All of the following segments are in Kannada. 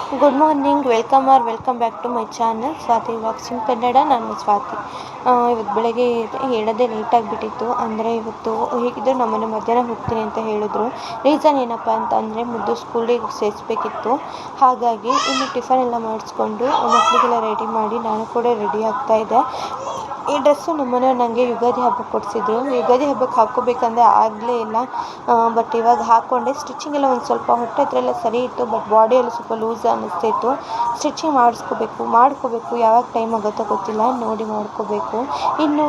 Good morning, welcome back to my channel Swathi vlogs in Kannada. ನಾನು ಸ್ವಾತಿ. ಇವತ್ತು ಬೆಳಗ್ಗೆ ಹೇಳೋದೇ ಲೇಟ್ ಆಗಿಬಿಟ್ಟಿತ್ತು. ಅಂದರೆ ಇವತ್ತು ಹೇಗಿದ್ದರೂ ನಮ್ಮನೆ ಮಧ್ಯಾಹ್ನ ಹೋಗ್ತೀನಿ ಅಂತ ಹೇಳಿದ್ರು. ರೀಸನ್ ಏನಪ್ಪ ಅಂತಂದರೆ ಮುದ್ದು ಸ್ಕೂಲಿಗೆ ಸೇರಿಸ್ಬೇಕಿತ್ತು. ಹಾಗಾಗಿ ಇನ್ನು ಟಿಫನ್ ಎಲ್ಲ ಮಾಡಿಸ್ಕೊಂಡು ಮಕ್ಕಳಿಗೆಲ್ಲ ರೆಡಿ ಮಾಡಿ ನಾನು ಕೂಡ ರೆಡಿ ಆಗ್ತಾಯಿದ್ದೆ. ಈ ಡ್ರೆಸ್ಸು ನಮ್ಮನೆಯವ್ರು ನನಗೆ ಯುಗಾದಿ ಹಬ್ಬಕ್ಕೆ ಕೊಡಿಸಿದ್ರು. ಯುಗಾದಿ ಹಬ್ಬಕ್ಕೆ ಹಾಕ್ಕೋಬೇಕಂದ್ರೆ ಆಗಲೇ ಇಲ್ಲ, ಬಟ್ ಇವಾಗ ಹಾಕ್ಕೊಂಡೆ. ಸ್ಟಿಚಿಂಗ್ ಎಲ್ಲ ಒಂದು ಸ್ವಲ್ಪ ಹೊಟ್ಟೆ ಹತ್ರ ಎಲ್ಲ ಸರಿ ಇತ್ತು, ಬಟ್ ಬಾಡಿಯಲ್ಲಿ ಸ್ವಲ್ಪ ಲೂಸ್ ಅನ್ನಿಸ್ತಿತ್ತು. ಸ್ಟಿಚಿಂಗ್ ಮಾಡ್ಕೋಬೇಕು. ಯಾವಾಗ ಟೈಮ್ ಆಗುತ್ತೋ ಗೊತ್ತಿಲ್ಲ, ನೋಡಿ ಮಾಡ್ಕೋಬೇಕು. ಇನ್ನು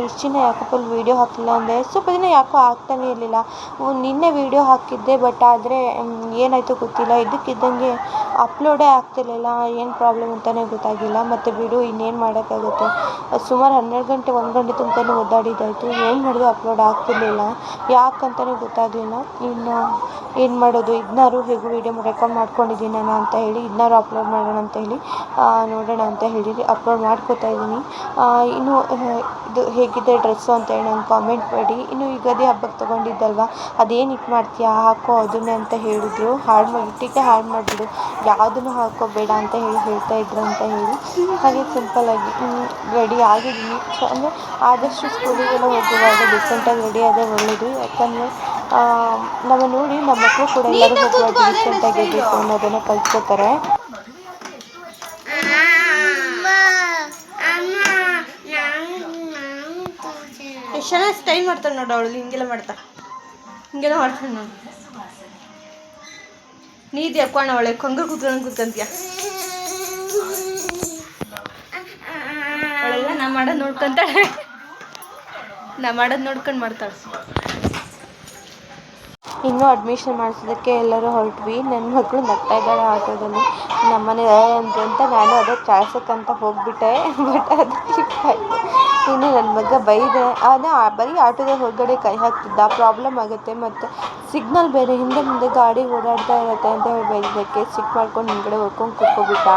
ಇಷ್ಟು ದಿನ ಯಾಕಪ್ಪ ವೀಡಿಯೋ ಹಾಕಿಲ್ಲ ಅಂದರೆ ಸ್ವಲ್ಪ ದಿನ ಯಾಕೋ ಆಗ್ತಾನೇ ಇರಲಿಲ್ಲ. ನಿನ್ನೆ ವೀಡಿಯೋ ಹಾಕಿದ್ದೆ, ಬಟ್ ಆದರೆ ಏನಾಯಿತು ಗೊತ್ತಿಲ್ಲ. ಇದ್ದಕ್ಕಿದ್ದಂಗೆ ಅಪ್ಲೋಡೇ ಆಗ್ತಿರ್ಲಿಲ್ಲ. ಏನು ಪ್ರಾಬ್ಲಮ್ ಅಂತಲೇ ಗೊತ್ತಾಗಿಲ್ಲ. ಮತ್ತು ಬಿಡು, ಇನ್ನೇನು ಮಾಡೋಕ್ಕಾಗುತ್ತೆ. ಸುಮಾರು 12 ಗಂಟೆ 1 ಗಂಟೆ ತನಕ ಒದ್ದಾಡಿದ್ದಾಯಿತು. ಏನು ಮಾಡಿದ್ರು ಅಪ್ಲೋಡ್ ಆಗ್ತಿರ್ಲಿಲ್ಲ, ಯಾಕಂತಲೇ ಗೊತ್ತಾಗಲಿಲ್ಲ. ಇನ್ನು ಏನು ಮಾಡೋದು, ಇದನ್ನಾರು ಹೇಗೂ ವೀಡಿಯೋ ರೆಕಾರ್ಡ್ ಮಾಡ್ಕೊಂಡಿದ್ದೀನಿ ನಾನು ಅಂತ ಹೇಳಿ ಇದನ್ನಾರು ಅಪ್ಲೋಡ್ ಮಾಡೋಣ ಅಂತ ಹೇಳಿ ನೋಡೋಣ ಅಂತ ಹೇಳಿ ಅಪ್ಲೋಡ್ ಮಾಡ್ಕೋತಾ ಇದ್ದೀನಿ. ಇನ್ನು ಇದು ಹೇಗಿದೆ ಡ್ರೆಸ್ಸು ಅಂತ ಹೇಳಿ ನಂಗೆ ಕಾಮೆಂಟ್ ಮಾಡಿ. ಇನ್ನು ಯುಗಾದಿ ಹಬ್ಬಕ್ಕೆ ತೊಗೊಂಡಿದ್ದಲ್ವ, ಅದೇನು ಇಟ್ಟು ಮಾಡ್ತೀಯಾ, ಹಾಕೋ ಅದನ್ನೇ ಅಂತ ಹೇಳಿದ್ರು. ಇಟ್ಟಿಗೆ ಹಾಳು ಮಾಡಿಬಿಡು, ಯಾವುದನ್ನು ಹಾಕೋಬೇಡ ಅಂತ ಹೇಳ್ತಾ ಇದ್ರು ಅಂತ ಹೇಳಿ ಹಾಗೆ ಸಿಂಪಲ್ಲಾಗಿ ರೆಡಿ ಆಗಿದ್ದೀನಿ. ಅಂದರೆ ಆದಷ್ಟು ಸ್ಕೂಲಿಗೆಲ್ಲ ಹೋಗುವಾಗ ಡಿಸೆಂಟಾಗಿ ರೆಡಿ ಆದರೆ ಒಳ್ಳೆಯದು. ಯಾಕಂದರೆ ನಮ್ಮ ನೋಡಿ ನಮ್ಮ ಮಕ್ಕಳು ಕೂಡ ಎಲ್ಲರೂ ಹೋಗುವಾಗ ಡಿಸೆಂಟಾಗಿ ಇರಬೇಕು ಅನ್ನೋದನ್ನು ಕಲ್ತ್ಕೋತಾರೆ. ಎಷ್ಟು ಚೆನ್ನಾಗಿ ಸ್ಟೈಲ್ ಮಾಡ್ತಾಳೆ ನೋಡು ಅವಳು, ಹಿಂಗೆಲ್ಲ ಮಾಡ್ತಾಳೆ ನೋಡು. ನೀದಿ ಹಾಕೋಣ ಅವಳೆ ಕೊಂಗ ಕೂತ್ಕೊಂತೀಯ. ಅವಳೆಲ್ಲ ನಾ ಮಾಡೋದು ನೋಡ್ಕೊಂತಾಳೆ, ನೋಡ್ಕೊಂಡು ಮಾಡ್ತಾಳೆ. ಇನ್ನೂ ಅಡ್ಮಿಷನ್ ಮಾಡಿಸೋದಕ್ಕೆ ಎಲ್ಲರೂ ಹೊರಟ್ವಿ. ನನ್ನ ಮಗಳು ನಗ್ತಾ ಇದ್ದಾಳೆ ಆಟೋದಲ್ಲಿ. ನಮ್ಮನೆ ಅಂತ ನಾನು ಅದೇ ಚಾಳ್ಸಕ್ಕಂತ ಹೋಗಿಬಿಟ್ಟೆ, ಬಟ್ ಅದು ಸಿಕ್ಕಾಯಿತು. ಇನ್ನು ನನ್ನ ಮಗ ಬೈದೆ, ಬರೀ ಆಟೋದ ಹೊರಗಡೆ ಕೈ ಹಾಕ್ತಿದ್ದ, ಪ್ರಾಬ್ಲಮ್ ಆಗುತ್ತೆ, ಮತ್ತು ಸಿಗ್ನಲ್ ಬೇರೆ ಹಿಂದೆ ಮುಂದೆ ಗಾಡಿ ಓಡಾಡ್ತಾ ಇರುತ್ತೆ ಅಂತ ಹೇಳಿ ಬೈದಕ್ಕೆ ಸಿಕ್ ಮಾಡ್ಕೊಂಡು ಹಿಂದ್ಗಡೆ ಹೊರ್ಕೊಂಡು ಕೂತ್ಕೊಬಿಟ್ಟ.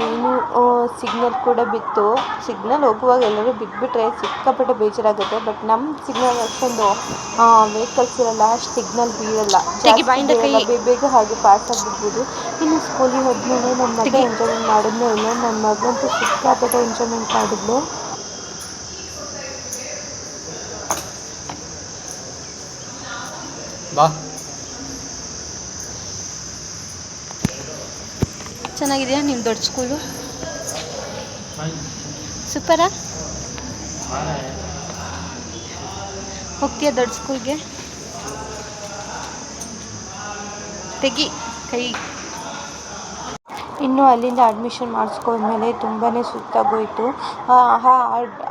ಇನ್ನು ಸಿಗ್ನಲ್ ಕೂಡ ಬಿತ್ತು. ಸಿಗ್ನಲ್ ಹೋಗುವಾಗ ಎಲ್ಲರೂ ಬಿದ್ದುಬಿಟ್ರೆ ಸಿಕ್ಕಾಪಟ್ಟೆ ಬೇಜಾರಾಗುತ್ತೆ. ಬಟ್ ನಮ್ಮ ಸಿಗ್ನಲ್ ಅಷ್ಟೊಂದು ವೆಹಿಕಲ್ಸ್ ಇರಲ್ಲ, ಅಷ್ಟು ಸಿಗ್ನಲ್ ಬೀಳಲ್ಲ, ಬೇಗ ಹಾಗೆ ಪಾಸ್ ಆಗಿಬಿಡ್ಬೋದು. ಇನ್ನು ಸ್ಕೂಲಿಗೆ ಹೋದ್ಮೇಲೆ ನನ್ನ ಮಗ ಎಂಜಾಯ್ಮೆಂಟ್ ಮಾಡಿದ್ನೋ ಇಲ್ಲ, ನನ್ನ ಮಗಂತೂ ಸಿಕ್ಕಾಪಟ್ಟೆ ಎಂಜಾಯ್ಮೆಂಟ್ ಮಾಡಿದ್ಲು. ಚೆನ್ನಾಗಿದೆಯಾ ನಿಮ್ಮ ದೊಡ್ಡ ಸ್ಕೂಲು? ಸೂಪರಾ? ಹೋಗ್ತೀಯಾ ದೊಡ್ಡ ಸ್ಕೂಲ್ಗೆ? ತೆಗಿ ಕೈ. ಇನ್ನು ಅಲ್ಲಿಂದ ಅಡ್ಮಿಷನ್ ಮಾಡಿಸ್ಕೊಂಡ್ಮೇಲೆ ತುಂಬಾ ಸುತ್ತಾಗೋಯಿತು.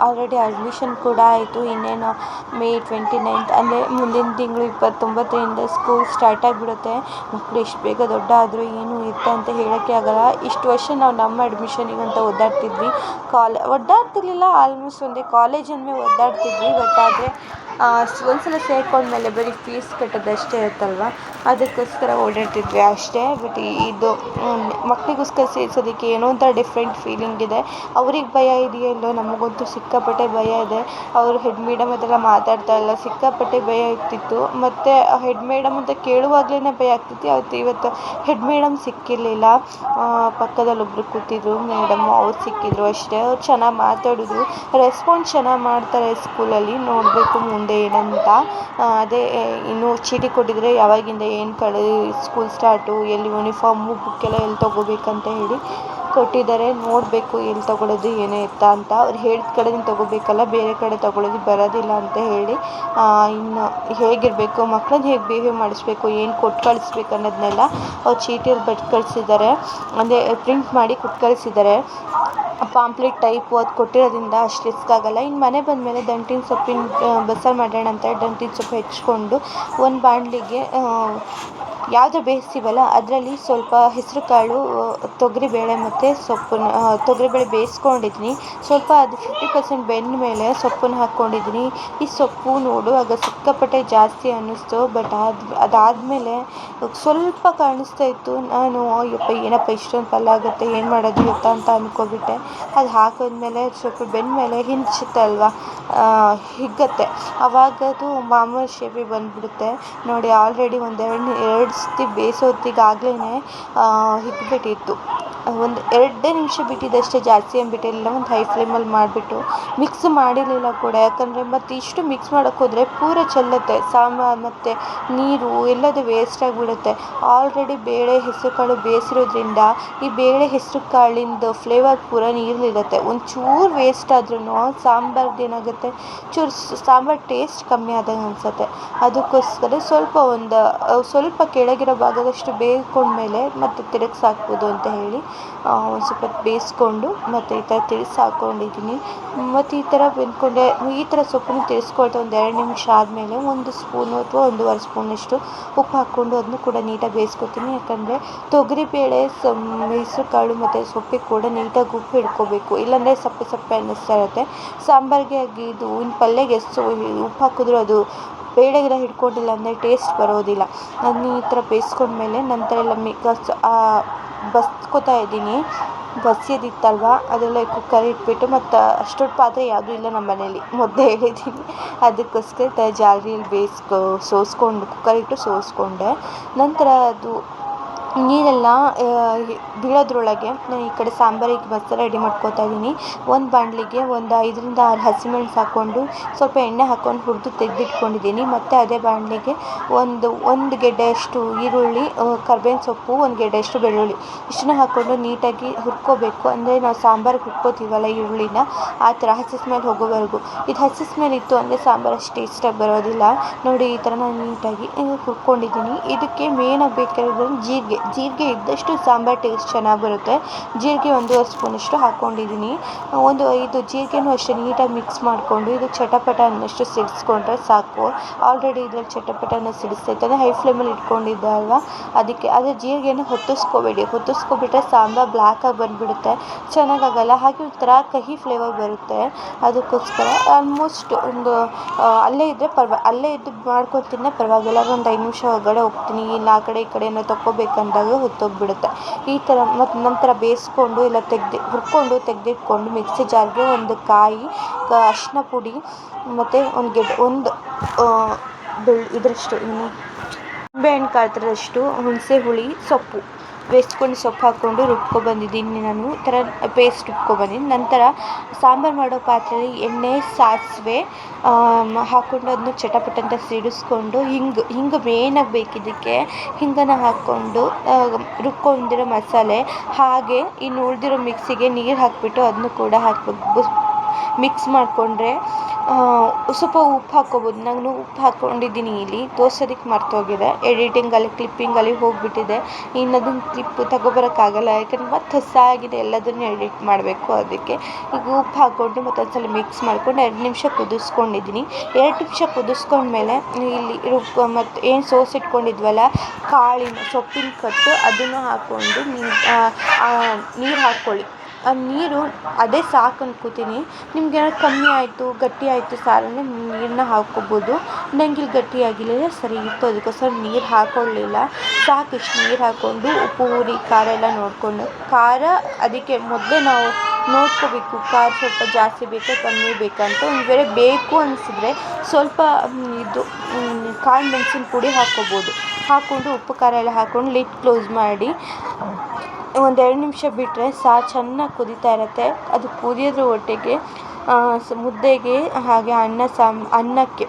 ಆಲ್ರೆಡಿ ಅಡ್ಮಿಷನ್ ಕೂಡ ಆಯಿತು. ಇನ್ನೇನು ಮೇ 29 ಅಂದರೆ ಮುಂದಿನ ತಿಂಗಳು 29ರಿಂದ ಸ್ಕೂಲ್ ಸ್ಟಾರ್ಟ್ ಆಗಿಬಿಡುತ್ತೆ. ಮಕ್ಕಳು ಎಷ್ಟು ಬೇಗ ದೊಡ್ಡ ಆದರೂ ಏನು ಇರುತ್ತೆ ಅಂತ ಹೇಳೋಕ್ಕೆ ಆಗಲ್ಲ. ಇಷ್ಟು ವರ್ಷ ನಾವು ನಮ್ಮ ಅಡ್ಮಿಷನಿಗಂತ ಒದ್ದಾಡ್ತಿರ್ಲಿಲ್ಲ, ಆಲ್ಮೋಸ್ಟ್ ಒಂದೇ ಕಾಲೇಜ್ ಅಂದಮೇಲೆ ಒದ್ದಾಡ್ತಿದ್ವಿ. ಬಟ್ ಆದರೆ ಒಂದ್ಸಲ ಸೇರ್ಕೊಂಡ್ಮೇಲೆ ಬರೀ ಫೀಸ್ ಕಟ್ಟೋದಷ್ಟೇ ಇರುತ್ತಲ್ವ, ಅದಕ್ಕೋಸ್ಕರ ಓಡಾಡ್ತಿದ್ವಿ ಅಷ್ಟೇ. ಬಟ್ ಇದು ಮಕ್ಕಳಿಗೋಸ್ಕರ ಸೇರಿಸೋದಕ್ಕೆ ಏನೋ ಒಂಥರ ಡಿಫ್ರೆಂಟ್ ಫೀಲಿಂಗ್ ಇದೆ. ಅವ್ರಿಗೆ ಭಯ ಇದೆಯೋ ಇಲ್ಲೋ, ನಮಗಂತೂ ಸಿಕ್ಕಾಪಟ್ಟೆ ಭಯ ಇದೆ. ಅವರು ಹೆಡ್ ಮೇಡಮ್ ಹತ್ರೆಲ್ಲ ಮಾತಾಡ್ತಾ ಇಲ್ಲ, ಸಿಕ್ಕಾಪಟ್ಟೆ ಭಯ ಇರ್ತಿತ್ತು. ಮತ್ತು ಹೆಡ್ ಮೇಡಮ್ ಅಂತ ಕೇಳುವಾಗಲೇ ಭಯ ಆಗ್ತಿತ್ತು. ಇವತ್ತು ಹೆಡ್ ಮೇಡಮ್ ಸಿಕ್ಕಿರಲಿಲ್ಲ, ಪಕ್ಕದಲ್ಲಿ ಒಬ್ಬರು ಕೂತಿದ್ರು ಮೇಡಮ್ಮು, ಅವ್ರು ಸಿಕ್ಕಿದ್ರು ಅಷ್ಟೇ. ಅವ್ರು ಚೆನ್ನಾಗಿ ಮಾತಾಡಿದ್ರು, ರೆಸ್ಪಾನ್ಸ್ ಚೆನ್ನಾಗಿ ಮಾಡ್ತಾರೆ ಸ್ಕೂಲಲ್ಲಿ. ನೋಡಬೇಕು ಮುಂದೆ ಏನಂತ. ಅದೇ ಇನ್ನೂ ಚೀಟಿ ಕೊಟ್ಟಿದ್ರೆ ಯಾವಾಗಿಂದ ಏನು ಸ್ಕೂಲ್ ಸ್ಟಾರ್ಟು, ಎಲ್ಲಿ ಯೂನಿಫಾರ್ಮು ಬುಕ್ಕೆಲ್ಲ ಎಲ್ಲಿ ತೊಗೋಬೇಕಂತ ಹೇಳಿ ಕೊಟ್ಟಿದ್ದಾರೆ. ನೋಡಬೇಕು ಎಲ್ಲಿ ತೊಗೊಳೋದು ಏನೇ ಇತ್ತಾ ಅಂತ. ಅವ್ರು ಹೇಳಿದ ಕಡೆನೇ ತೊಗೋಬೇಕಲ್ಲ, ಬೇರೆ ಕಡೆ ತೊಗೊಳೋದು ಬರೋದಿಲ್ಲ ಅಂತ ಹೇಳಿ. ಇನ್ನು ಹೇಗಿರಬೇಕು, ಮಕ್ಕಳನ್ನ ಹೇಗೆ ಬಿಹೇವ್ ಮಾಡಿಸ್ಬೇಕು, ಏನು ಕೊಟ್ಟು ಕಳಿಸ್ಬೇಕು ಅನ್ನೋದನ್ನೆಲ್ಲ ಅವ್ರು ಚೀಟಿಯಲ್ಲಿ ಬರೆದು ಕಳಿಸಿದ್ದಾರೆ. ಅಂದರೆ ಪ್ರಿಂಟ್ ಮಾಡಿ ಕೊಟ್ಟು ಕಳಿಸಿದ್ದಾರೆ. ಪಾಂಪ್ಲೆಟ್ ಟೈಪು ಅದು ಕೊಟ್ಟಿರೋದ್ರಿಂದ ಅಷ್ಟು ರಿಸ್ಕ್ ಆಗೋಲ್ಲ. ಇನ್ನು ಮನೆ ಬಂದಮೇಲೆ ದಂಟಿನ ಸೊಪ್ಪಿನ ಬಸ್ಸಾರು ಮಾಡೋಣ ಅಂತ ದಂಟಿನ ಸೊಪ್ಪು ಹೆಚ್ಕೊಂಡು ಒಂದು ಬಾಣಲಿಗೆ ಯಾವುದೇ ಬೇಯಿಸ್ತೀವಲ್ಲ ಅದರಲ್ಲಿ ಸ್ವಲ್ಪ ಹೆಸರು ಕಾಳು, ತೊಗರಿಬೇಳೆ ಮತ್ತು ಸೊಪ್ಪನ್ನು ತೊಗರಿಬೇಳೆ ಬೇಯಿಸ್ಕೊಂಡಿದ್ದೀನಿ. ಸ್ವಲ್ಪ ಅದು 50% ಬೆಂದ ಮೇಲೆ ಸೊಪ್ಪನ್ನು ಹಾಕ್ಕೊಂಡಿದ್ದೀನಿ. ಈ ಸೊಪ್ಪು ನೋಡುವಾಗ ಸಿಕ್ಕಾಪಟ್ಟೆ ಜಾಸ್ತಿ ಅನ್ನಿಸ್ತು, ಬಟ್ ಅದಾದಮೇಲೆ ಸ್ವಲ್ಪ ಕಾಣಿಸ್ತಾ ಇತ್ತು. ನಾನು ಏನಪ್ಪ ಇಷ್ಟೊಂದು ಪಲ್ಯ ಆಗುತ್ತೆ, ಏನು ಮಾಡೋದು ಗೊತ್ತಾ ಅಂತ ಅಂದ್ಕೊಬಿಟ್ಟೆ. ಅದು ಹಾಕಿದ್ಮೇಲೆ ಸ್ವಲ್ಪ ಬೆಂದಮೇಲೆ ಹಿಂಚುತ್ತೆ ಅಲ್ವಾ, ಹಿಗ್ಗತ್ತೆ, ಆವಾಗ ಅದು ಮಾಮೂಲು ಶೇಪಿಗೆ ಬಂದುಬಿಡುತ್ತೆ. ನೋಡಿ ಆಲ್ರೆಡಿ 2 ಬೇಯಿಸೋತ್ತಿಗಾಗಲೇ ಹಿಗ್ಬಿಟ್ಟಿತ್ತು. ಒಂದು 2 ನಿಮಿಷ ಬಿಟ್ಟಿದ್ದಷ್ಟೇ, ಜಾಸ್ತಿ ಏನು ಬಿಟ್ಟಿರಲಿಲ್ಲ. ಒಂದು ಹೈ ಫ್ಲೇಮಲ್ಲಿ ಮಾಡಿಬಿಟ್ಟು ಮಿಕ್ಸ್ ಮಾಡಿರಲಿಲ್ಲ ಕೂಡ, ಯಾಕಂದರೆ ಮತ್ತು ಇಷ್ಟು ಮಿಕ್ಸ್ ಮಾಡೋಕ್ಕೆ ಹೋದರೆ ಪೂರ ಚೆಲ್ಲುತ್ತೆ ಸಾಂಬಾರು ಮತ್ತು ನೀರು ಎಲ್ಲದು ವೇಸ್ಟ್ ಆಗಿಬಿಡುತ್ತೆ. ಆಲ್ರೆಡಿ ಬೇಳೆ ಹೆಸರುಕಾಳು ಬೇಯಿಸಿರೋದ್ರಿಂದ ಈ ಬೇಳೆ ಹೆಸರು ಕಾಳಿಂದು ಫ್ಲೇವರ್ ಪೂರ ನೀರಲ್ಲಿರುತ್ತೆ. ಒಂಚೂರು ವೇಸ್ಟ್ ಆದ್ರೂ ಸಾಂಬಾರ್ದು ಏನಾಗುತ್ತೆ, ಚೂರು ಸಾಂಬಾರು ಟೇಸ್ಟ್ ಕಮ್ಮಿ ಆದಂಗೆ ಅನಿಸುತ್ತೆ. ಅದಕ್ಕೋಸ್ಕರ ಸ್ವಲ್ಪ ಕೆಳಗಿರೋ ಭಾಗದಷ್ಟು ಬೇಯ್ಕೊಂಡ್ಮೇಲೆ ಮತ್ತು ತಿರುಗಿಸಾಕ್ಬೋದು ಅಂತ ಹೇಳಿ ಒಂದು ಸ್ವಲ್ಪ ಬೇಯಿಸ್ಕೊಂಡು ಮತ್ತು ಈ ಥರ ತಿರುಗಿಸಾಕೊಂಡಿದ್ದೀನಿ. ಮತ್ತು ಈ ಥರ ಬೆಂದ್ಕೊಂಡೆ, ಈ ಥರ ಸೊಪ್ಪನ್ನು ತಿರ್ಗಿಸ್ಕೊಳ್ತಾ ಒಂದು 2 ನಿಮಿಷ ಆದಮೇಲೆ 1 ಸ್ಪೂನು ಅಥವಾ 1.5 ಸ್ಪೂನಷ್ಟು ಉಪ್ಪು ಹಾಕ್ಕೊಂಡು ಅದನ್ನು ಕೂಡ ನೀಟಾಗಿ ಬೇಯಿಸ್ಕೊತೀನಿ. ಯಾಕಂದರೆ ತೊಗರಿಬೇಳೆ ಹೆಸರು ಕಾಳು ಮತ್ತು ಸೊಪ್ಪಿಗೆ ಕೂಡ ನೀಟಾಗಿ ಉಪ್ಪು ಹಿಡ್ಕೋಬೇಕು, ಇಲ್ಲಾಂದರೆ ಸಪ್ಪೆ ಸಪ್ಪೆ ಅನ್ನಿಸ್ತಾ ಇರುತ್ತೆ. ಸಾಂಬಾರಿಗೆ ಆಗಿ ಇದು ಇನ್ನು ಪಲ್ಯಗೆ ಎಷ್ಟು ಉಪ್ಪು ಹಾಕಿದ್ರೂ ಅದು ಬೇಳೆಗೆಲ್ಲ ಹಿಡ್ಕೊಂಡಿಲ್ಲ ಅಂದರೆ ಟೇಸ್ಟ್ ಬರೋದಿಲ್ಲ. ನಾನು ಈ ಥರ ಬೇಯಿಸ್ಕೊಂಡ್ಮೇಲೆ ನಂತರ ಎಲ್ಲ ಬಸ್ಕೋತಾ ಇದ್ದೀನಿ. ಬಸಿಯೋದಿತ್ತಲ್ವ, ಅದೆಲ್ಲ ಕುಕ್ಕರ್ ಇಟ್ಬಿಟ್ಟು, ಮತ್ತು ಅಷ್ಟೊಂದು ಪಾತ್ರೆ ಯಾವುದೂ ಇಲ್ಲ ನಮ್ಮ ಮನೇಲಿ, ಮೊದಲೇ ಹೇಳಿದ್ದೀನಿ. ಅದಕ್ಕೋಸ್ಕರ ಜಾಲರಿಯಲ್ಲಿ ಕುಕ್ಕರ್ ಇಟ್ಟು ಸೋಸ್ಕೊಂಡೆ. ನಂತರ ಅದು ನೀರೆಲ್ಲ ಬೀಳೋದ್ರೊಳಗೆ ನಾನು ಈ ಕಡೆ ಸಾಂಬಾರಿಗೆ ಮಸಾಲೆ ರೆಡಿ ಮಾಡ್ಕೊತಾ ಇದ್ದೀನಿ. ಒಂದು ಬಾಣಲಿಗೆ ಒಂದು 5ರಿಂದ 6 ಹಸಿಮೆಣಸು ಹಾಕ್ಕೊಂಡು ಸ್ವಲ್ಪ ಎಣ್ಣೆ ಹಾಕ್ಕೊಂಡು ಹುರಿದು ತೆಗೆದಿಟ್ಕೊಂಡಿದ್ದೀನಿ. ಮತ್ತು ಅದೇ ಬಾಣಲಿಗೆ ಒಂದು ಗೆಡ್ಡೆಯಷ್ಟು ಈರುಳ್ಳಿ, ಕರ್ಬೇವಿನ ಸೊಪ್ಪು, 1 ಗೆಡ್ಡೆಯಷ್ಟು ಬೆಳ್ಳುಳ್ಳಿ ಇಷ್ಟನ್ನು ಹಾಕ್ಕೊಂಡು ನೀಟಾಗಿ ಹುರ್ಕೋಬೇಕು. ಅಂದರೆ ನಾವು ಸಾಂಬಾರಿಗೆ ಹುರ್ಕೋತೀವಲ್ಲ ಈರುಳ್ಳಿನ, ಆ ಥರ ಹಸಿ ಸ್ಮೆಲ್ ಹೋಗೋವರೆಗೂ. ಇದು ಹಸಿ ಸ್ಮೆಲ್ ಇತ್ತು ಅಂದರೆ ಸಾಂಬಾರು ಅಷ್ಟು ಟೇಸ್ಟಾಗಿ ಬರೋದಿಲ್ಲ. ನೋಡಿ, ಈ ಥರ ನಾನು ನೀಟಾಗಿ ಹುರ್ಕೊಂಡಿದ್ದೀನಿ. ಇದಕ್ಕೆ ಮೇನಾಗಿ ಬೇಕಾಗಿರೋದು ಜೀರಿಗೆ ಇದ್ದಷ್ಟು ಸಾಂಬಾರು ಟೇಸ್ಟ್ ಚೆನ್ನಾಗಿ ಬರುತ್ತೆ. ಜೀರಿಗೆ 1.5 ಸ್ಪೂನಷ್ಟು ಹಾಕ್ಕೊಂಡಿದ್ದೀನಿ. ಇದು ಜೀರಿಗೆನೂ ಅಷ್ಟೇ ನೀಟಾಗಿ ಮಿಕ್ಸ್ ಮಾಡಿಕೊಂಡು ಇದು ಚಟಪಟ ಅನ್ನೋಷ್ಟು ಸಿಡಿಸ್ಕೊಂಡ್ರೆ ಸಾಕು. ಆಲ್ರೆಡಿ ಇದ್ರಲ್ಲಿ ಚಟಪಟ ಅನ್ನೋ ಸಿಡಿಸ್ತೈತೆ, ಅಂದರೆ ಹೈ ಫ್ಲೇಮಲ್ಲಿ ಇಟ್ಕೊಂಡಿದ್ದೆ ಅಲ್ವಾ, ಅದಕ್ಕೆ. ಅದೇ ಜೀರಿಗೆನ ಹೊತ್ತಿಸ್ಕೊಬಿಟ್ರೆ ಸಾಂಬಾರು ಬ್ಲ್ಯಾಕಾಗಿ ಬಂದುಬಿಡುತ್ತೆ, ಚೆನ್ನಾಗಾಗಲ್ಲ. ಹಾಗೆ ಒಂಥರ ಕಹಿ ಫ್ಲೇವರ್ ಬರುತ್ತೆ. ಅದಕ್ಕೋಸ್ಕರ ಆಲ್ಮೋಸ್ಟ್ ಅಲ್ಲೇ ಇದ್ದು ಮಾಡ್ಕೊತೀನಿ ಪರವಾಗಿಲ್ಲ. ಒಂದು 5 ನಿಮಿಷ ಹೊರಗಡೆ ಹೋಗ್ತೀನಿ, ಇಲ್ಲ ಆ ಕಡೆ ಈ ಕಡೆ ಏನೋ ತಗೋಬೇಕಂದಾಗ ಹೊತ್ತೋಗ್ಬಿಡುತ್ತೆ. ಈ ಥರ ಮತ್ತು ನಂತರ ಬೇಯಿಸ್ಕೊಂಡು ಎಲ್ಲ ಹುರ್ಕೊಂಡು ತೆಗೆದಿಟ್ಕೊಂಡು ಮಿಕ್ಸಿ ಜಾರ್ಗೆ ಒಂದು ಕಾಯಿ, ಅರಿಶಿನ ಪುಡಿ ಮತ್ತು ಇದರಷ್ಟು ನಿಂಬೆಹಣ್ಣು ಕಾಳದಷ್ಟು ಹುಣಸೆ ಹುಳಿ, ಸೊಪ್ಪು ಬೇಯಿಸ್ಕೊಂಡು ಸೊಪ್ಪು ಹಾಕ್ಕೊಂಡು ರುಬ್ಕೊಬಂದಿದ್ದೀನಿ. ನಾನು ಈ ಥರ ಪೇಸ್ಟ್ ರುಬ್ಕೊಬಂದಿದ್ದೀನಿ. ನಂತರ ಸಾಂಬಾರು ಮಾಡೋ ಪಾತ್ರೆಯಲ್ಲಿ ಎಣ್ಣೆ, ಸಾಸಿವೆ ಹಾಕ್ಕೊಂಡು ಅದನ್ನು ಚಟಪಟ ಅಂತ ಸಿಡಿಸ್ಕೊಂಡು ಹಿಂಗೆ ಮೇನಾಗಿ ಬೇಕಿದ್ದಕ್ಕೆ ಹಿಂಗನ್ನು ಹಾಕ್ಕೊಂಡು ರುಬ್ಕೊಂಡಿರೋ ಮಸಾಲೆ, ಹಾಗೆ ಇನ್ನು ಉಳಿದಿರೋ ಮಿಕ್ಸಿಗೆ ನೀರು ಹಾಕಿಬಿಟ್ಟು ಅದನ್ನು ಕೂಡ ಹಾಕ್ಬೇಕು. ಮಿಕ್ಸ್ ಮಾಡಿಕೊಂಡ್ರೆ ಸ್ವಲ್ಪ ಉಪ್ಪು ಹಾಕ್ಕೋಬೋದು. ನಾನು ಉಪ್ಪು ಹಾಕ್ಕೊಂಡಿದ್ದೀನಿ, ಇಲ್ಲಿ ತೋರ್ಸೋದಕ್ಕೆ ಮರ್ತೋಗಿದೆ, ಕ್ಲಿಪ್ಪಿಂಗಲ್ಲಿ ಹೋಗಿಬಿಟ್ಟಿದೆ. ಇನ್ನು ಅದನ್ನು ಕ್ಲಿಪ್ಪು ತಗೊಬರೋಕ್ಕಾಗಲ್ಲ, ಯಾಕಂದರೆ ಮತ್ತೆ ಹೊಸದಾಗಿದೆ ಎಲ್ಲದನ್ನು ಎಡಿಟ್ ಮಾಡಬೇಕು. ಅದಕ್ಕೆ ಈಗ ಉಪ್ಪು ಹಾಕ್ಕೊಂಡು ಮತ್ತು ಒಂದ್ಸಲ ಮಿಕ್ಸ್ ಮಾಡ್ಕೊಂಡು 2 ನಿಮಿಷ ಕುದಿಸ್ಕೊಂಡಿದ್ದೀನಿ. 2 ನಿಮಿಷ ಕುದಿಸ್ಕೊಂಡ್ಮೇಲೆ ಇಲ್ಲಿ ಮತ್ತು ಏನು ಸೋಸಿಟ್ಕೊಂಡಿದ್ವಲ್ಲ ಸೊಪ್ಪಿನ ಕಟ್ಟು, ಅದನ್ನು ಹಾಕ್ಕೊಂಡು ನೀರು ಹಾಕ್ಕೊಳ್ಳಿ. ಆ ನೀರು ಅದೇ ಸಾಕು ಅನ್ಕೋತೀನಿ. ನಿಮ್ಗೆ ಏನಾದ್ರು ಕಮ್ಮಿ ಆಯಿತು, ಗಟ್ಟಿ ಆಯಿತು ಸಾರನ್ನು ನೀರನ್ನ ಹಾಕ್ಕೋಬೋದು. ನಂಗೆ ಇಲ್ಲಿ ಗಟ್ಟಿಯಾಗಿಲ್ಲ, ಸರಿ ಇತ್ತು, ಅದಕ್ಕೋಸ್ಕರ ನೀರು ಹಾಕ್ಕೊಳ್ಳಿಲ್ಲ. ಸಾಕು ಇಷ್ಟು ನೀರು ಹಾಕ್ಕೊಂಡು ಉಪ್ಪು, ಹುಳಿ, ಖಾರ ಎಲ್ಲ ನೋಡಿಕೊಂಡು, ಖಾರ ಅದಕ್ಕೆ ಮೊದಲೇ ನಾವು ನೋಡ್ಕೋಬೇಕು, ಖಾರ ಸ್ವಲ್ಪ ಜಾಸ್ತಿ ಬೇಕಾ ಕಮ್ಮಿ ಬೇಕಂತ. ಒಂದು ವೇಳೆ ಬೇಕು ಅನಿಸಿದ್ರೆ ಸ್ವಲ್ಪ ಕಾಳು ಮೆಣಸಿನ ಪುಡಿ ಹಾಕ್ಕೋಬೋದು. ಹಾಕ್ಕೊಂಡು ಉಪ್ಪು ಖಾರ ಎಲ್ಲ ಹಾಕ್ಕೊಂಡು ಲಿಡ್ ಕ್ಲೋಸ್ ಮಾಡಿ ಒಂದು 2 ನಿಮಿಷ ಬಿಟ್ಟರೆ ಸಾರು ಚೆನ್ನಾಗಿ ಕುದೀತಾ ಇರುತ್ತೆ. ಅದು ಕುದಿಯೋದ್ರ ಒಟ್ಟಿಗೆ ಮುದ್ದೆಗೆ ಹಾಗೆ ಅನ್ನಕ್ಕೆ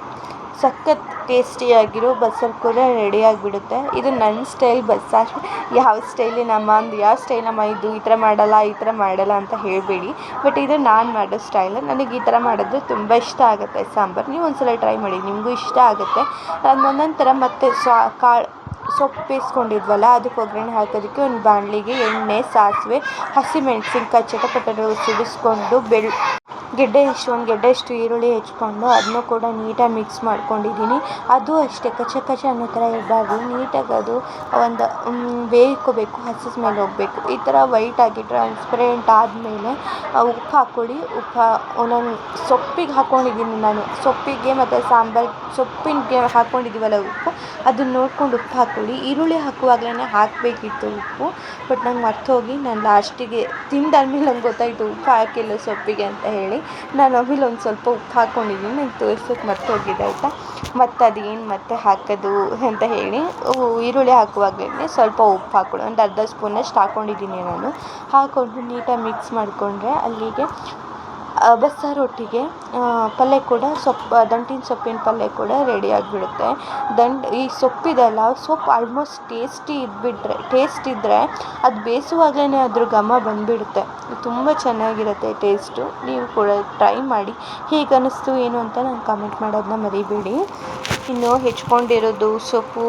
ಸಖತ್ ಟೇಸ್ಟಿಯಾಗಿರೋ ಬಸ್ಸಾರು ಕೂಡ ರೆಡಿಯಾಗಿಬಿಡುತ್ತೆ. ಇದು ನನ್ನ ಸ್ಟೈಲ್ ಬಸ್ಸಾರು. ಯಾವ ಸ್ಟೈಲಮ್ಮ ಇದು ಈ ಥರ ಮಾಡಲ್ಲ ಅಂತ ಹೇಳಬೇಡಿ. ಬಟ್ ಇದು ನಾನು ಮಾಡೋ ಸ್ಟೈಲು. ನನಗೆ ಈ ಥರ ಮಾಡಿದ್ರೆ ತುಂಬ ಇಷ್ಟ ಆಗುತ್ತೆ ಸಾಂಬಾರು. ನೀವು ಒಂದ್ಸಲ ಟ್ರೈ ಮಾಡಿ, ನಿಮಗೂ ಇಷ್ಟ ಆಗುತ್ತೆ. ನಂತರ ಮತ್ತೆ ಸೊಪ್ಪು ಬೇಯಿಸ್ಕೊಂಡಿದ್ವಲ್ಲ, ಅದಕ್ಕೆ ಒಗ್ಗರಣೆ ಹಾಕೋದಕ್ಕೆ ಒಂದು ಬಾಣಲಿಗೆ ಎಣ್ಣೆ, ಸಾಸಿವೆ, ಹಸಿಮೆಣಸಿನ್ಕಾಯಿ ಚಟಪಟ ಸಿಡಿಸ್ಕೊಂಡು, ಒಂದು ಗೆಡ್ಡೆಯಷ್ಟು ಈರುಳ್ಳಿ ಹೆಚ್ಕೊಂಡು ಅದನ್ನು ಕೂಡ ನೀಟಾಗಿ ಮಿಕ್ಸ್ ಮಾಡ್ಕೊಂಡಿದ್ದೀನಿ. ಅದು ಅಷ್ಟೇ ಕಚ ಅನ್ನೋ ಥರ ಇರಬಾರ್ದು, ನೀಟಾಗಿ ಅದು ಒಂದು ಬೇಯ್ಕೋಬೇಕು, ಹಸಿ ಸ್ಮೆಲ್ ಹೋಗಬೇಕು. ಈ ಥರ ವೈಟಾಗಿ ಟ್ರಾನ್ಸ್ಪರೆಂಟ್ ಆದಮೇಲೆ ಉಪ್ಪು ಹಾಕ್ಕೊಳ್ಳಿ. ನಾನು ಸೊಪ್ಪಿಗೆ ಹಾಕ್ಕೊಂಡಿದ್ದೀನಿ, ಸೊಪ್ಪಿಗೆ ಮತ್ತು ಸೊಪ್ಪಿಗೆ ಹಾಕ್ಕೊಂಡಿದ್ದೀವಲ್ಲ ಉಪ್ಪು, ಅದನ್ನು ನೋಡ್ಕೊಂಡು ಉಪ್ಪು ಹಾಕ್ಕೊಳ್ಳಿ. ಈರುಳ್ಳಿ ಹಾಕುವಾಗಲೇ ಹಾಕಬೇಕಿತ್ತು ಉಪ್ಪು, ಬಟ್ ನಂಗೆ ಮರ್ತೋಗಿ ನಾನು ಲಾಸ್ಟಿಗೆ ತಿಂದಾದ್ಮೇಲೆ ನಂಗೆ ಗೊತ್ತಾಯಿತು ಉಪ್ಪು ಹಾಕಿಲ್ಲ ಸೊಪ್ಪಿಗೆ ಅಂತ ಹೇಳಿ. ನಾನು ಆಮೇಲೆ ಒಂದು ಸ್ವಲ್ಪ ಉಪ್ಪು ಹಾಕ್ಕೊಂಡಿದ್ದೀನಿ, ನಂಗೆ ತೋರ್ಸೋಕೆ ಮರ್ತೋಗಿದೆ ಆಯಿತಾ. ಮತ್ತು ಅದೇನು ಮತ್ತೆ ಹಾಕೋದು ಅಂತ ಹೇಳಿ ಈರುಳ್ಳಿ ಹಾಕುವಾಗಲೇ ಸ್ವಲ್ಪ ಉಪ್ಪು ಹಾಕ್ಕೊಳ್ಳಿ, ಒಂದು ಅರ್ಧ ಸ್ಪೂನಷ್ಟು ಹಾಕ್ಕೊಂಡಿದ್ದೀನಿ ನಾನು. ಹಾಕ್ಕೊಂಡು ನೀಟಾಗಿ ಮಿಕ್ಸ್ ಮಾಡಿಕೊಂಡ್ರೆ ಅಲ್ಲಿಗೆ ಬಸ್ಸಾರೊಟ್ಟಿಗೆ ಪಲ್ಯ ಕೂಡ ದಂಟಿನ ಸೊಪ್ಪಿನ ಪಲ್ಯ ಕೂಡ ರೆಡಿ ಆಗಿಬಿಡುತ್ತೆ. ಈ ಸೊಪ್ಪಿದೆಲ್ಲ ಸೊಪ್ಪು ಆಲ್ಮೋಸ್ಟ್ ಟೇಸ್ಟ್ ಇದ್ದರೆ ಅದು ಬೇಯಿಸುವಾಗಲೇ ಅದ್ರ ಘಮ ಬಂದುಬಿಡುತ್ತೆ, ತುಂಬ ಚೆನ್ನಾಗಿರುತ್ತೆ ಟೇಸ್ಟು. ನೀವು ಕೂಡ ಟ್ರೈ ಮಾಡಿ, ಹೇಗೆ ಅನ್ನಿಸ್ತು ಏನು ಅಂತ ನಂಗೆ ಕಮೆಂಟ್ ಮಾಡೋದನ್ನ ಮರಿಬೇಡಿ. ಇನ್ನು ಹೆಚ್ಕೊಂಡಿರೋದು ಸೊಪ್ಪು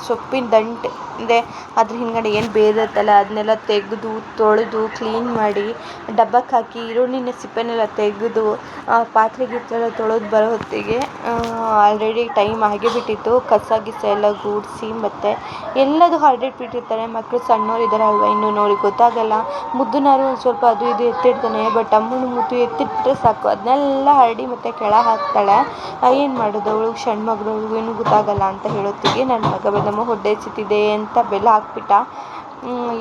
ಸೊಪ್ಪಿನ ದಂಟು ಇದೆ, ಅದ್ರ ಹಿಂದ್ಗಡೆ ಏನು ಬೇರಿರುತ್ತಲ್ಲ ಅದನ್ನೆಲ್ಲ ತೆಗೆದು ತೊಳೆದು ಕ್ಲೀನ್ ಮಾಡಿ ಡಬ್ಬಕ್ಕೆ ಹಾಕಿ ಈರುಳ್ಳಿನ ಸಿಪ್ಪೆನೆಲ್ಲ ತೆಗೆದು ಪಾತ್ರೆ ಗಿತ್ರೆಲ್ಲ ತೊಳೆದು ಬರೋ ಹೊತ್ತಿಗೆ ಆಲ್ರೆಡಿ ಟೈಮ್ ಆಗೇ ಬಿಟ್ಟಿತ್ತು. ಕಸ ಗಿಸ ಎಲ್ಲ ಗೂಡಿಸಿ ಮತ್ತು ಎಲ್ಲದೂ ಹರಡಿಟ್ಬಿಟ್ಟಿರ್ತಾರೆ. ಮಕ್ಕಳು ಸಣ್ಣವರಿದ್ದಾರೆ ಅಲ್ವಾ, ಇನ್ನೂ ನೋಡಿ ಗೊತ್ತಾಗಲ್ಲ. ಮುದ್ದುನಾರು ಒಂದು ಸ್ವಲ್ಪ ಅದು ಇದು ಎತ್ತಿಡ್ತಾನೆ, ಬಟ್ ಅಮ್ಮನ ಮುದ್ದು ಎತ್ತಿಟ್ಬಿಟ್ರೆ ಸಾಕು ಅದನ್ನೆಲ್ಲ ಹರಡಿ ಮತ್ತು ಕೆಳ ಹಾಕ್ತಾಳೆ. ಏನು ಮಾಡೋದು, ಅವಳು ಸಣ್ಣ ಮಗಳು, ಏನು ಗೊತ್ತಾಗಲ್ಲ ಅಂತ ಹೇಳೋತ್ತಿಗೆ ನನ್ನ ಮಗ ನಮ್ಮ ಹೊಟ್ಟೆ ಹಸಿತಿದೆ ಅಂತ ಬೆಲ್ಲ ಹಾಕ್ಬಿಟ್ಟ.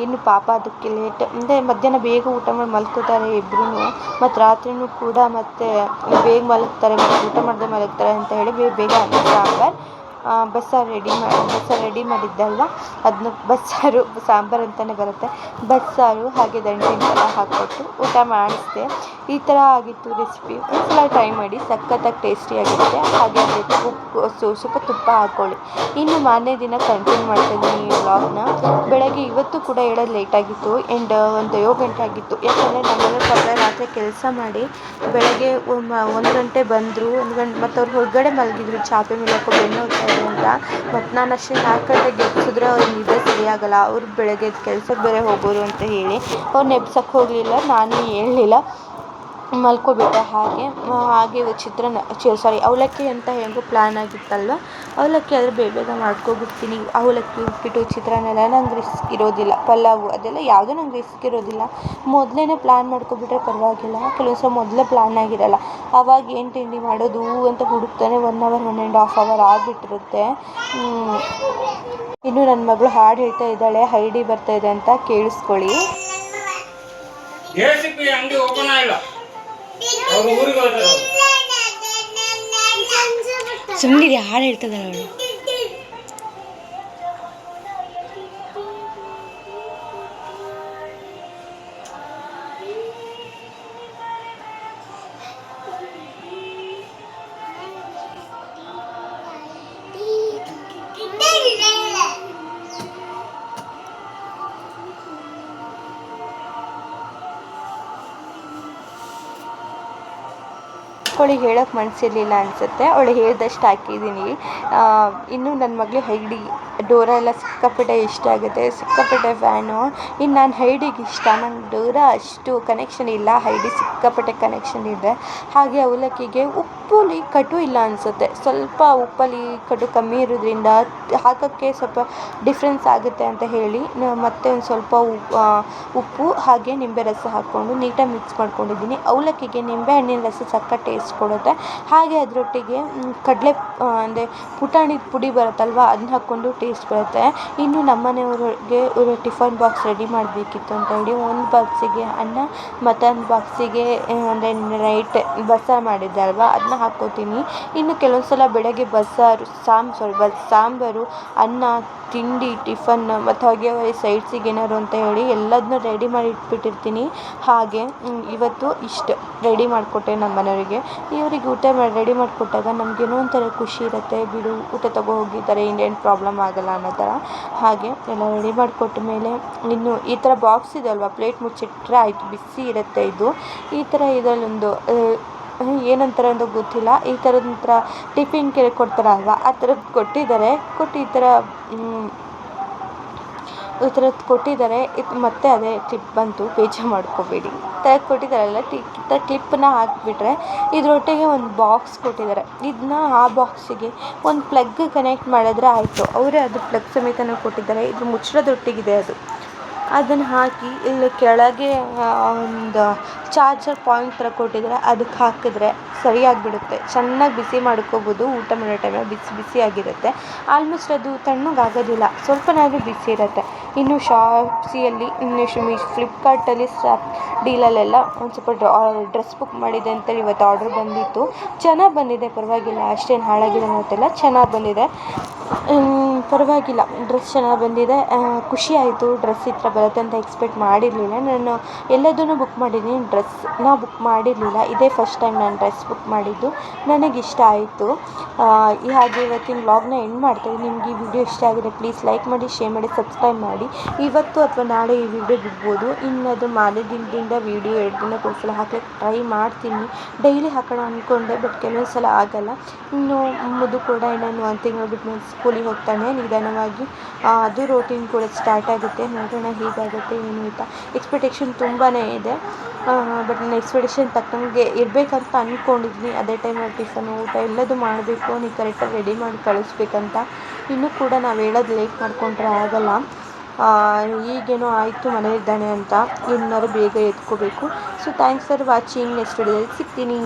ಇನ್ನು ಪಾಪ ಅದಕ್ಕೆ ಲೇಟ್ ಅಂದರೆ ಮಧ್ಯಾಹ್ನ ಬೇಗ ಊಟ ಮಾಡಿ ಮಲ್ಕೋತಾರೆ ಇಬ್ಬರೂ, ಮತ್ತು ರಾತ್ರಿನೂ ಕೂಡ ಮತ್ತು ಬೇಗ ಮಲಗ್ತಾರೆ, ಮತ್ತು ಊಟ ಮಾಡದೆ ಮಲಗ್ತಾರೆ ಅಂತ ಹೇಳಿ ಬೇಗ ಅನ್ನ ಸಾಂಬಾರು ಬಸ್ಸಾರು ರೆಡಿ ಮಾಡಿದ್ದೆ ಅಲ್ವಾ, ಅದನ್ನ ಬಸ್ಸಾರು ಸಾಂಬಾರು ಅಂತಲೇ ಬರುತ್ತೆ, ಬಸ್ಸಾರು ಹಾಗೆ ದಂಟಿನ ಪಲ್ಯ ಹಾಕ್ಕೊಟ್ಟು ಊಟ ಮಾಡಿಸ್ದೆ. ಈ ಥರ ಆಗಿತ್ತು ರೆಸಿಪಿ. ಒಂದ್ಸಲ ಟ್ರೈ ಮಾಡಿ, ಸಖತ್ತಾಗಿ ಟೇಸ್ಟಿಯಾಗಿರುತ್ತೆ. ಹಾಗೆ ಅದಕ್ಕೆ ಉಪ್ಪು ಸ್ವಲ್ಪ ತುಪ್ಪ ಹಾಕ್ಕೊಳ್ಳಿ. ಇನ್ನು ಮಾರನೇ ದಿನ ಕಂಟಿನ್ಯೂ ಮಾಡ್ತಾಯಿದ್ದೀನಿ ಈ ವ್ಲಾಗ್ನ. ಬೆಳಗ್ಗೆ ಇವತ್ತು ಕೂಡ ಹೇಳೋದು ಲೇಟಾಗಿತ್ತು, ಒಂದು 7 ಗಂಟೆ ಆಗಿತ್ತು. ಯಾಕಂದರೆ ನಮ್ಮನೆಯವ್ರ ಪಾಪ ರಾತ್ರಿ ಕೆಲಸ ಮಾಡಿ ಬೆಳಗ್ಗೆ 1 ಗಂಟೆ ಬಂದರು, ಮತ್ತು ಅವ್ರು ಹೊರಗಡೆ ಮಲಗಿದ್ರು ಚಾಪೆ ಮೇಲೆ ಬೆನ್ನು ಹೋಗ್ತಾ ಇದೆ ಅಂತ. ಮತ್ತು ನಾನು ಅಷ್ಟೇ 4 ಗಂಟೆಗೆ ಎಬ್ಸಿದ್ರೆ ಅವ್ರಿಗೆ ನಿದ್ದೆ ಸರಿಯಾಗಲ್ಲ, ಅವ್ರು ಬೆಳಗ್ಗೆ ಕೆಲ್ಸಕ್ಕೆ ಬೇರೆ ಹೋಗೋರು ಅಂತ ಹೇಳಿ ಅವ್ರನ್ನ ಎಬ್ಸಕ್ಕೆ ಹೋಗಲಿಲ್ಲ, ನಾನು ಹೇಳಲಿಲ್ಲ, ಮಲ್ಕೊಬಿಟ್ಟೆ. ಹಾಗೆ ಚಿತ್ರಾನ್ನ ಅವಲಕ್ಕಿ ಅಂತ ಹೆಂಗೋ ಪ್ಲ್ಯಾನ್ ಆಗಿತ್ತಲ್ವ, ಅವಲಕ್ಕಿ ಆದರೆ ಬೇಗ ಮಾಡ್ಕೊಬಿಡ್ತೀನಿ. ಅವಲಕ್ಕಿ ಉಪ್ಪಿಟ್ಟು ಚಿತ್ರಾನ್ನ ಎಲ್ಲ ನಂಗೆ ರಿಸ್ಕ್ ಇರೋದಿಲ್ಲ, ಪಲಾವು ಅದೆಲ್ಲ ಯಾವುದೂ ನಂಗೆ ರಿಸ್ಕ್ ಇರೋದಿಲ್ಲ. ಮೊದಲೇ ಪ್ಲ್ಯಾನ್ ಮಾಡ್ಕೊಬಿಟ್ರೆ ಪರವಾಗಿಲ್ಲ, ಕೆಲವು ಸಲ ಮೊದಲೇ ಪ್ಲ್ಯಾನ್ ಆಗಿರಲ್ಲ, ಆವಾಗ ಏನು ತಿಂಡಿ ಮಾಡೋದು ಅಂತ ಹುಡುಕ್ತಾನೆ 1 ಅವರ್ 1.5 ಅವರ್ ಆಗಿಬಿಟ್ಟಿರುತ್ತೆ. ಇನ್ನು ನನ್ನ ಮಗಳು ಹಾಡು ಹೇಳ್ತಾ ಇದ್ದಾಳೆ, ಹೈಡಿ ಬರ್ತಾ ಇದೆ ಅಂತ ಕೇಳಿಸ್ಕೊಳ್ಳಿ. ಅಂಗಡಿ ಓಪನ್ ಆಗಿಲ್ಲ, ಸುಮ್ಮನೆ ಹಾಡು ಹೇಳ್ತದಲ್ಲ ಅವಳು. ಅವಳಿಗೆ ಹೇಳೋಕ್ಕೆ ಮನಸ್ಸಿರಲಿಲ್ಲ ಅನಿಸುತ್ತೆ, ಅವಳು ಹೇಳ್ದಷ್ಟು ಹಾಕಿದ್ದೀನಿ. ಇನ್ನು ನನ್ನ ಮಗಳು ಹೈಡಿ, ಡೋರಾ ಎಲ್ಲ ಸಿಕ್ಕಾಪಟ್ಟೆ ಇಷ್ಟ ಆಗುತ್ತೆ, ಸಿಕ್ಕಾಪಟ್ಟೆ ಫ್ಯಾನು. ಇನ್ನು ನಾನು ಹೈಡಿಗೆ ಇಷ್ಟ, ನಂಗೆ ಡೋರಾ ಅಷ್ಟು ಕನೆಕ್ಷನ್ ಇಲ್ಲ, ಹೈಡಿ ಸಿಕ್ಕಾಪಟ್ಟೆ ಕನೆಕ್ಷನ್ ಇದೆ. ಹಾಗೆ ಅವಲಕ್ಕಿಗೆ ಉಪ್ಪಲ್ಲಿ ಕಟು ಇಲ್ಲ ಅನಿಸುತ್ತೆ, ಸ್ವಲ್ಪ ಉಪ್ಪಲ್ಲಿ ಕಟು ಕಮ್ಮಿ ಇರೋದ್ರಿಂದ ಹಾಕೋಕ್ಕೆ ಸ್ವಲ್ಪ ಡಿಫ್ರೆನ್ಸ್ ಆಗುತ್ತೆ ಅಂತ ಹೇಳಿ ಮತ್ತೆ ಒಂದು ಸ್ವಲ್ಪ ಉಪ್ಪು ಹಾಗೆ ನಿಂಬೆ ರಸ ಹಾಕ್ಕೊಂಡು ನೀಟಾಗಿ ಮಿಕ್ಸ್ ಮಾಡ್ಕೊಂಡಿದ್ದೀನಿ. ಅವಲಕ್ಕಿಗೆ ನಿಂಬೆ ಹಣ್ಣಿನ ರಸ ಸಕ್ಕ ಟೇಸ್ಟ್ ಕೊಡುತ್ತೆ. ಹಾಗೆ ಅದರೊಟ್ಟಿಗೆ ಕಡಲೆ ಅಂದರೆ ಪುಟಾಣಿ ಪುಡಿ ಬರುತ್ತಲ್ವ, ಅದನ್ನ ಹಾಕ್ಕೊಂಡು ಟೇಸ್ಟ್ ಬರುತ್ತೆ. ಇನ್ನು ನಮ್ಮ ಮನೆಯವ್ರಿಗೆ ಟಿಫನ್ ಬಾಕ್ಸ್ ರೆಡಿ ಮಾಡಬೇಕಿತ್ತು ಅಂತ ಹೇಳಿ ಒಂದು ಬಾಕ್ಸಿಗೆ ಅನ್ನ, ಮತ್ತೊಂದು ಬಾಕ್ಸಿಗೆ ಅಂದರೆ ನೈಟ್ ಬಸ್ಸಾರು ಮಾಡಿದ್ದೆ ಅಲ್ವಾ ಅದನ್ನ ಹಾಕ್ಕೋತೀನಿ. ಇನ್ನು ಕೆಲವೊಂದು ಸಲ ಬೆಳಗ್ಗೆ ಸಾಂಬಾರು, ಅನ್ನ, ತಿಂಡಿ, ಟಿಫನ್ ಮತ್ತು ಹಾಗೆ ಸೈಡ್ಸಿಗೆ ಏನಾದ್ರು ಅಂತ ಹೇಳಿ ಎಲ್ಲದನ್ನೂ ರೆಡಿ ಮಾಡಿ ಇಟ್ಬಿಟ್ಟಿರ್ತೀನಿ. ಹಾಗೆ ಇವತ್ತು ಇಷ್ಟು ರೆಡಿ ಮಾಡಿಕೊಟ್ಟೆ ನಮ್ಮ ಮನೆಯವರಿಗೆ. ಇವರಿಗೆ ರೆಡಿ ಮಾಡಿಕೊಟ್ಟಾಗ ನಮಗೇನೋ ಒಂಥರ ಖುಷಿ ಇರುತ್ತೆ, ಬಿಡು ಊಟ ತಗೋ ಹೋಗಿದ್ದಾರೆ, ಇನ್ನೇನು ಪ್ರಾಬ್ಲಮ್ ಆಗೋಲ್ಲ ಅನ್ನೋ ಥರ. ಹಾಗೆ ಎಲ್ಲ ರೆಡಿ ಮಾಡಿಕೊಟ್ಟ ಮೇಲೆ ಇನ್ನು ಈ ಥರ ಬಾಕ್ಸ್ ಇದೆ ಅಲ್ವಾ, ಪ್ಲೇಟ್ ಮುಚ್ಚಿಟ್ರೆ ಆಯಿತು, ಬಿಸಿ ಇರುತ್ತೆ ಇದು. ಈ ಥರ ಇದರಲ್ಲೊಂದು ಏನಂತಾರೆ ಅಂತ ಗೊತ್ತಿಲ್ಲ, ಈ ಥರದ ಒಂಥರ ಟಿಫಿನ್ ಕೊಡ್ತಾರಲ್ವ ಆ ಥರದ್ದು ಕೊಟ್ಟಿದ್ದಾರೆ. ಈ ಥರದ್ದು ಕೊಟ್ಟಿದ್ದಾರೆ. ಇದು ಮತ್ತೆ ಅದೇ ಕ್ಲಿಪ್ ಬಂತು, ಬೇಜಾರು ಮಾಡ್ಕೋಬೇಡಿ. ಥರದ್ದು ಕೊಟ್ಟಿದ್ದಾರಲ್ಲ, ಕ್ಲಿಪ್ಪನ್ನ ಹಾಕಿಬಿಟ್ರೆ ಇದರೊಟ್ಟಿಗೆ ಒಂದು ಬಾಕ್ಸ್ ಕೊಟ್ಟಿದ್ದಾರೆ. ಇದನ್ನ ಆ ಬಾಕ್ಸಿಗೆ ಒಂದು ಪ್ಲಗ್ ಕನೆಕ್ಟ್ ಮಾಡಿದ್ರೆ ಆಯಿತು. ಅವರೇ ಅದು ಪ್ಲಗ್ ಸಮೇತನೂ ಕೊಟ್ಟಿದ್ದಾರೆ. ಇದು ಮುಚ್ಚಳದೊಟ್ಟಿಗಿದೆ ಅದು. ಅದನ್ನು ಹಾಕಿ ಇಲ್ಲಿ ಕೆಳಗೆ ಒಂದು ಚಾರ್ಜರ್ ಪಾಯಿಂಟ್ ಥರ ಕೊಟ್ಟಿದ್ದಾರೆ, ಅದಕ್ಕೆ ಹಾಕಿದ್ರೆ ಸರಿಯಾಗಿಬಿಡುತ್ತೆ. ಚೆನ್ನಾಗಿ ಬಿಸಿ ಮಾಡ್ಕೋಬೋದು, ಊಟ ಮಾಡೋ ಟೈಮಲ್ಲಿ ಬಿಸಿ ಬಿಸಿಯಾಗಿರುತ್ತೆ. ಆಲ್ಮೋಸ್ಟ್ ಅದು ತಣ್ಣಗಾಗೋದಿಲ್ಲ, ಸ್ವಲ್ಪನಾದರೂ ಬಿಸಿ ಇರುತ್ತೆ. ಇನ್ನು ಶಾಪ್ಸಿಯಲ್ಲಿ ಫ್ಲಿಪ್ಕಾರ್ಟಲ್ಲಿ ಡೀಲಲ್ಲೆಲ್ಲ ಒಂದು ಸ್ವಲ್ಪ ಡ್ರೆಸ್ ಬುಕ್ ಮಾಡಿದೆ ಅಂತೇಳಿ ಇವತ್ತು ಆರ್ಡ್ರ್ ಬಂದಿತ್ತು. ಚೆನ್ನಾಗಿ ಬಂದಿದೆ, ಪರವಾಗಿಲ್ಲ, ಅಷ್ಟೇನು ಹಾಳಾಗಿದೆ ಅನ್ನೋದಿಲ್ಲ, ಚೆನ್ನಾಗಿ ಬಂದಿದೆ. ಪರವಾಗಿಲ್ಲ, ಡ್ರೆಸ್ ಚೆನ್ನಾಗಿ ಬಂದಿದೆ. ಖುಷಿ ಆಯಿತು, ಡ್ರೆಸ್ ಈ ಥರ ಬರುತ್ತೆ ಅಂತ ಎಕ್ಸ್ಪೆಕ್ಟ್ ಮಾಡಿರಲಿಲ್ಲ. ನಾನು ಎಲ್ಲದನ್ನೂ ಬುಕ್ ಮಾಡಿದ್ದೀನಿ, ಡ್ರೆಸ್ನ ಬುಕ್ ಮಾಡಿರಲಿಲ್ಲ. ಇದೇ ಫಸ್ಟ್ ಟೈಮ್ ನಾನು ಡ್ರೆಸ್ ಬುಕ್ ಮಾಡಿದ್ದು. ನನಗಿಷ್ಟ ಆಯಿತು. ಹಾಗೆ ಇವತ್ತಿನ ವ್ಲಾಗ್ನ ಎಂಡ್ ಮಾಡ್ತೀನಿ. ನಿಮ್ಗೆ ಈ ವಿಡಿಯೋ ಇಷ್ಟ ಆಗಿದೆ ಪ್ಲೀಸ್ ಲೈಕ್ ಮಾಡಿ, ಶೇರ್ ಮಾಡಿ, ಸಬ್ಸ್ಕ್ರೈಬ್ ಮಾಡಿ. ಇವತ್ತು ಅಥವಾ ನಾಳೆ ಈ ವಿಡಿಯೋ ಬಿಡ್ಬೋದು. ಇನ್ನು ಅದು ಮಾರನೇ ದಿನದಿಂದ ವಿಡಿಯೋ 2 ದಿನಕ್ಕೆ ಒಂದ್ಸಲ ಹಾಕ್ಲಿಕ್ಕೆ ಟ್ರೈ ಮಾಡ್ತೀನಿ. ಡೈಲಿ ಹಾಕೋಣ ಅಂದ್ಕೊಂಡೆ, ಬಟ್ ಕೆಲವೊಂದು ಸಲ ಆಗಲ್ಲ. ಇನ್ನು ಮದು ಕೂಡ ಇನ್ನೊಂದು 1 ತಿಂಗಳು ಬಿಟ್ಟು ಸ್ಕೂಲಿಗೆ ಹೋಗ್ತಾನೆ ನಿಧಾನವಾಗಿ. ಅದು ರೋಟೀನ್ ಕೂಡ ಸ್ಟಾರ್ಟ್ ಆಗುತ್ತೆ. ನೋಡೋಣ ಹೇಗಾಗುತ್ತೆ ಏನು ಅಂತ. ಎಕ್ಸ್ಪೆಕ್ಟೇಷನ್ ತುಂಬಾ ಇದೆ, ಬಟ್ ನನ್ನ ಎಕ್ಸ್ಪೆಕ್ಟೇಷನ್ ತಕ್ಕಂಗೆ ಇರಬೇಕಂತ ಅಂದ್ಕೊಂಡಿದ್ದೀನಿ. ಅದೇ ಟೈಮಲ್ಲಿ ಟಿಫನು ಊಟ ಎಲ್ಲದೂ ಮಾಡಬೇಕು, ನೀವು ಕರೆಕ್ಟಾಗಿ ರೆಡಿ ಮಾಡಿ ಕಳಿಸ್ಬೇಕಂತ. ಇನ್ನೂ ಕೂಡ ನಾವು ಹೇಳೋದು ಲೇಟ್ ಮಾಡಿಕೊಂಡ್ರೆ ಆಗಲ್ಲ. ಈಗೇನೋ ಆಯಿತು ಮನೇಲಿದ್ದಾನೆ ಅಂತ, ಏನಾದ್ರು ಬೇಗ ಎತ್ಕೋಬೇಕು. So thanks for watching. Next ವಿಡಿಯೋದಲ್ಲಿ ಸಿಗ್ತೀನಿ.